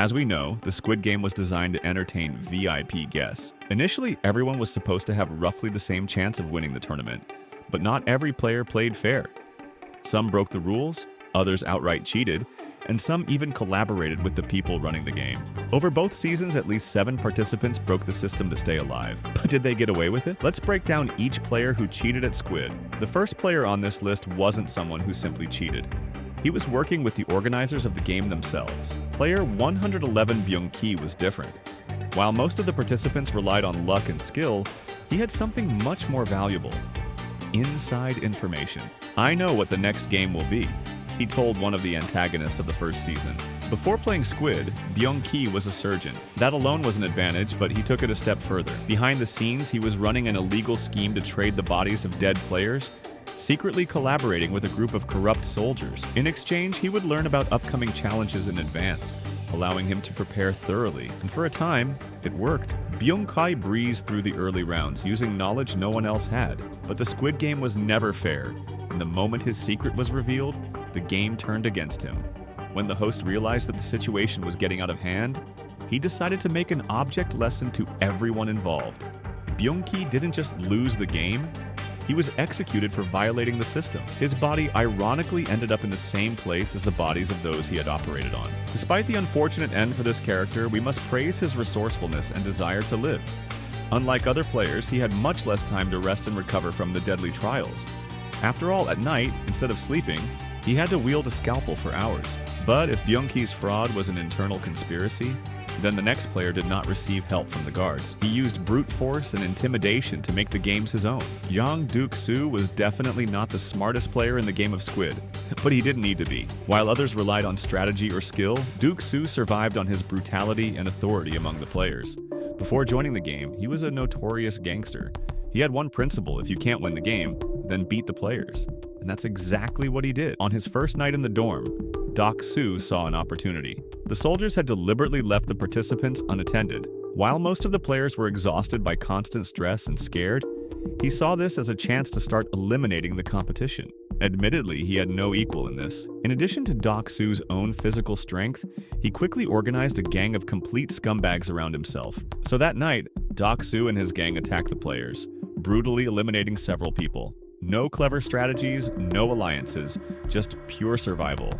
As we know, the Squid Game was designed to entertain VIP guests. Initially, everyone was supposed to have roughly the same chance of winning the tournament, but not every player played fair. Some broke the rules, others outright cheated, and some even collaborated with the people running the game. Over both seasons, at least 7 participants broke the system to stay alive. But did they get away with it? Let's break down each player who cheated at Squid. The first player on this list wasn't someone who simply cheated. He was working with the organizers of the game themselves. Player 111 Byung-ki was different. While most of the participants relied on luck and skill, he had something much more valuable: inside information. "I know what the next game will be," he told one of the antagonists of the first season. Before playing Squid, Byung-ki was a surgeon. That alone was an advantage, but he took it a step further. Behind the scenes, he was running an illegal scheme to trade the bodies of dead players, secretly collaborating with a group of corrupt soldiers. In exchange, he would learn about upcoming challenges in advance, allowing him to prepare thoroughly. And for a time, it worked. Byung-ki breezed through the early rounds, using knowledge no one else had. But the Squid Game was never fair, and the moment his secret was revealed, the game turned against him. When the host realized that the situation was getting out of hand, he decided to make an object lesson to everyone involved. Byung-ki didn't just lose the game, he was executed for violating the system. His body ironically ended up in the same place as the bodies of those he had operated on. Despite the unfortunate end for this character, we must praise his resourcefulness and desire to live. Unlike other players, he had much less time to rest and recover from the deadly trials. After all, at night, instead of sleeping, he had to wield a scalpel for hours. But if Byung-ki's fraud was an internal conspiracy, then the next player did not receive help from the guards. He used brute force and intimidation to make the games his own. Yang Duk-soo was definitely not the smartest player in the game of Squid, but he didn't need to be. While others relied on strategy or skill, Duk-soo survived on his brutality and authority among the players. Before joining the game, he was a notorious gangster. He had one principle: if you can't win the game, then beat the players. And that's exactly what he did. On his first night in the dorm, Dok-soo saw an opportunity. The soldiers had deliberately left the participants unattended. While most of the players were exhausted by constant stress and scared, he saw this as a chance to start eliminating the competition. Admittedly, he had no equal in this. In addition to Dok-soo's own physical strength, he quickly organized a gang of complete scumbags around himself. So that night, Dok-soo and his gang attacked the players, brutally eliminating several people. No clever strategies, no alliances, just pure survival.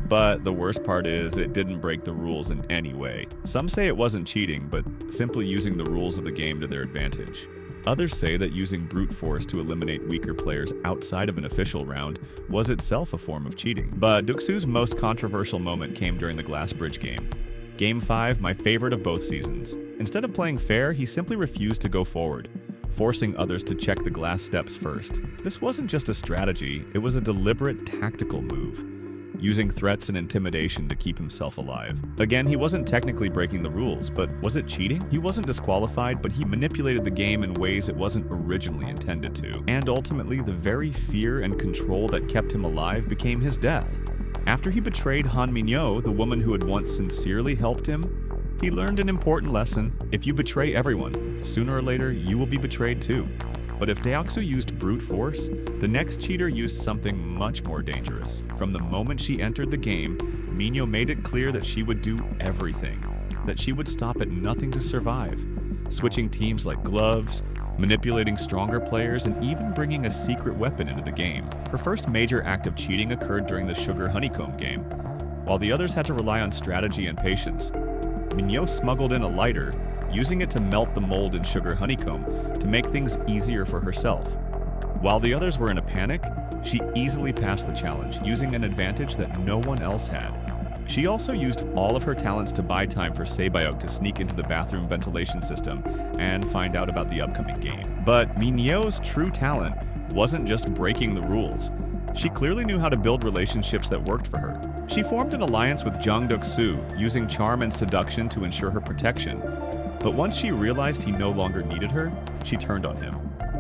But the worst part is, it didn't break the rules in any way. Some say it wasn't cheating, but simply using the rules of the game to their advantage. Others say that using brute force to eliminate weaker players outside of an official round was itself a form of cheating. But Duk-soo's most controversial moment came during the Glass Bridge game. Game 5, my favorite of both seasons. Instead of playing fair, he simply refused to go forward, forcing others to check the glass steps first. This wasn't just a strategy, it was a deliberate tactical move, using threats and intimidation to keep himself alive. Again, he wasn't technically breaking the rules, but was it cheating? He wasn't disqualified, but he manipulated the game in ways it wasn't originally intended to. And ultimately, the very fear and control that kept him alive became his death. After he betrayed Han Min-yo, the woman who had once sincerely helped him, he learned an important lesson: if you betray everyone, sooner or later you will be betrayed too. But if Deok-soo used brute force, the next cheater used something much more dangerous. From the moment she entered the game, Min-yo made it clear that she would do everything, that she would stop at nothing to survive, switching teams like gloves, manipulating stronger players, and even bringing a secret weapon into the game. Her first major act of cheating occurred during the Sugar Honeycomb game. While the others had to rely on strategy and patience, Min-yo smuggled in a lighter, using it to melt the mold in Sugar Honeycomb to make things easier for herself. While the others were in a panic, she easily passed the challenge, using an advantage that no one else had. She also used all of her talents to buy time for Saebyuk to sneak into the bathroom ventilation system and find out about the upcoming game. But Min-yo's true talent wasn't just breaking the rules. She clearly knew how to build relationships that worked for her. She formed an alliance with Jang Duk-soo, using charm and seduction to ensure her protection. But once she realized he no longer needed her, she turned on him,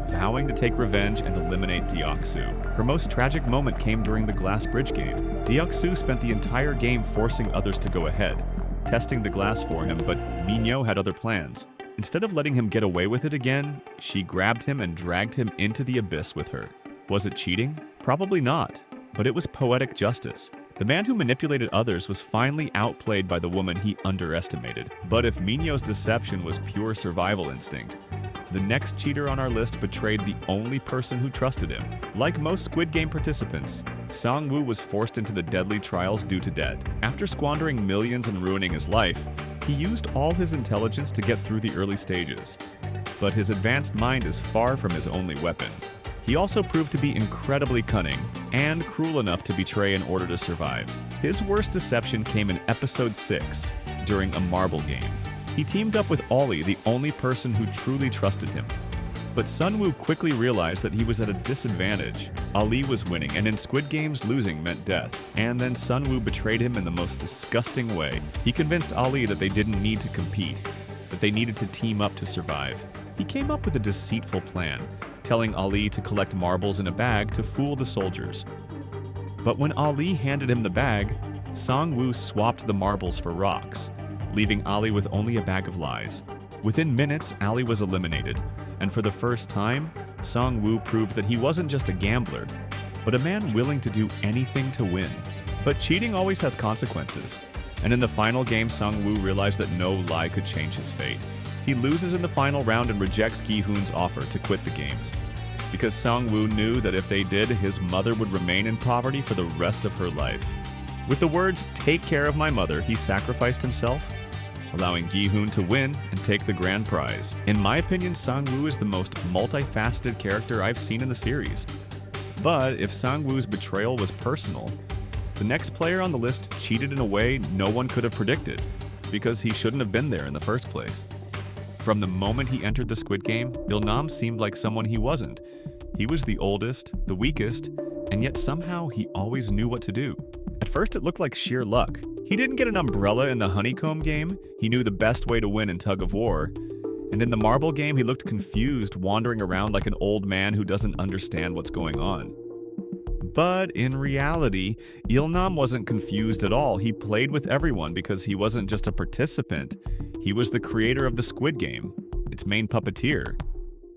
vowing to take revenge and eliminate Deok-soo. Her most tragic moment came during the Glass Bridge game. Deok-soo spent the entire game forcing others to go ahead, testing the glass for him, but Min-yo had other plans. Instead of letting him get away with it again, she grabbed him and dragged him into the abyss with her. Was it cheating? Probably not, but it was poetic justice. The man who manipulated others was finally outplayed by the woman he underestimated. But if Minyo's deception was pure survival instinct, the next cheater on our list betrayed the only person who trusted him. Like most Squid Game participants, Sang-woo was forced into the deadly trials due to debt. After squandering millions and ruining his life, he used all his intelligence to get through the early stages. But his advanced mind is far from his only weapon. He also proved to be incredibly cunning and cruel enough to betray in order to survive. His worst deception came in episode 6, during a marble game. He teamed up with Ollie, the only person who truly trusted him. But Sun-woo quickly realized that he was at a disadvantage. Ali was winning, and in Squid Games, losing meant death. And then Sun-woo betrayed him in the most disgusting way. He convinced Ali that they didn't need to compete, that they needed to team up to survive. He came up with a deceitful plan, telling Ali to collect marbles in a bag to fool the soldiers. But when Ali handed him the bag, Sang-woo swapped the marbles for rocks, leaving Ali with only a bag of lies. Within minutes, Ali was eliminated, and for the first time, Sang-woo proved that he wasn't just a gambler, but a man willing to do anything to win. But cheating always has consequences, and in the final game, Sang-woo realized that no lie could change his fate. He loses in the final round and rejects Gi-hoon's offer to quit the games, because Sang-woo knew that if they did, his mother would remain in poverty for the rest of her life. With the words, "Take care of my mother," he sacrificed himself, allowing Gi-hoon to win and take the grand prize. In my opinion, Sang-woo is the most multifaceted character I've seen in the series. But if Sang-woo's betrayal was personal, the next player on the list cheated in a way no one could have predicted, because he shouldn't have been there in the first place. From the moment he entered the Squid Game, Il-nam seemed like someone he wasn't. He was the oldest, the weakest, and yet somehow he always knew what to do. At first it looked like sheer luck. He didn't get an umbrella in the honeycomb game, he knew the best way to win in tug of war. And in the marble game he looked confused, wandering around like an old man who doesn't understand what's going on. But in reality, Il-nam wasn't confused at all. He played with everyone because he wasn't just a participant. He was the creator of the Squid Game, its main puppeteer.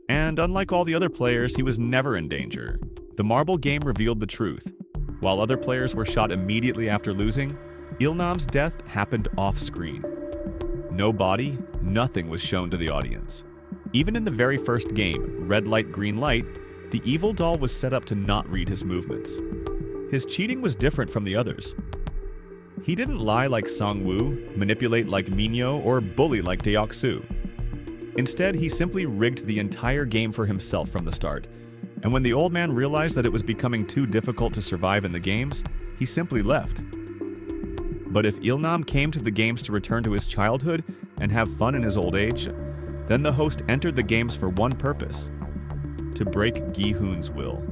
And unlike all the other players, he was never in danger. The marble game revealed the truth. While other players were shot immediately after losing, Il-nam's death happened off-screen. No body, nothing was shown to the audience. Even in the very first game, red light, green light, the evil doll was set up to not read his movements. His cheating was different from the others. He didn't lie like Sang-woo, manipulate like Minyo, or bully like Deok-soo. Instead, he simply rigged the entire game for himself from the start. And when the old man realized that it was becoming too difficult to survive in the games, he simply left. But if Il-nam came to the games to return to his childhood and have fun in his old age, then the host entered the games for one purpose: to break Gi-hoon's will.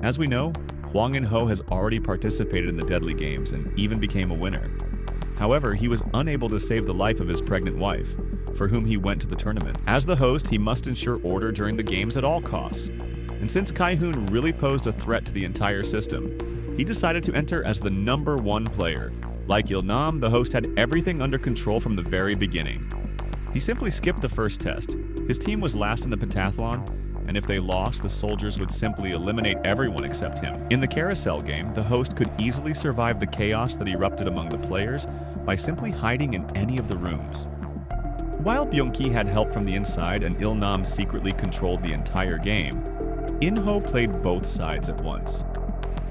As we know, Hwang In-ho has already participated in the deadly games and even became a winner. However, he was unable to save the life of his pregnant wife, for whom he went to the tournament. As the host, he must ensure order during the games at all costs. And since Kai-hoon really posed a threat to the entire system, he decided to enter as the #1 player. Like Il-nam, the host had everything under control from the very beginning. He simply skipped the first test. His team was last in the pentathlon, and if they lost, the soldiers would simply eliminate everyone except him. In the carousel game, the host could easily survive the chaos that erupted among the players by simply hiding in any of the rooms. While Byung-ki had help from the inside and Il-nam secretly controlled the entire game, In-ho played both sides at once.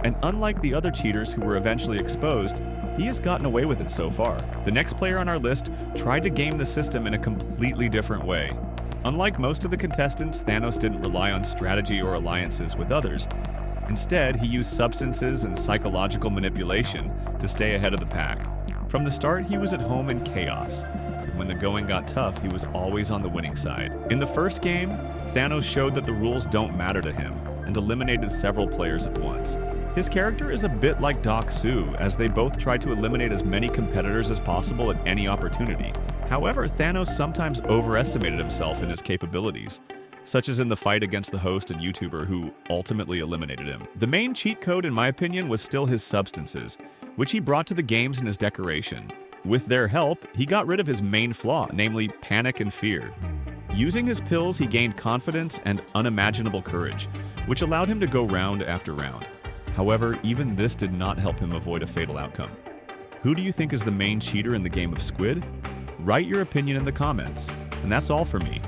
And unlike the other cheaters who were eventually exposed, he has gotten away with it so far. The next player on our list tried to game the system in a completely different way. Unlike most of the contestants, Thanos didn't rely on strategy or alliances with others. Instead, he used substances and psychological manipulation to stay ahead of the pack. From the start, he was at home in chaos. And when the going got tough, he was always on the winning side. In the first game, Thanos showed that the rules don't matter to him and eliminated several players at once. His character is a bit like Deok-soo, as they both try to eliminate as many competitors as possible at any opportunity. However, Thanos sometimes overestimated himself and his capabilities, such as in the fight against the host and YouTuber who ultimately eliminated him. The main cheat code, in my opinion, was still his substances, which he brought to the games in his decoration. With their help, he got rid of his main flaw, namely panic and fear. Using his pills, he gained confidence and unimaginable courage, which allowed him to go round after round. However, even this did not help him avoid a fatal outcome. Who do you think is the main cheater in the game of Squid? Write your opinion in the comments. And that's all for me.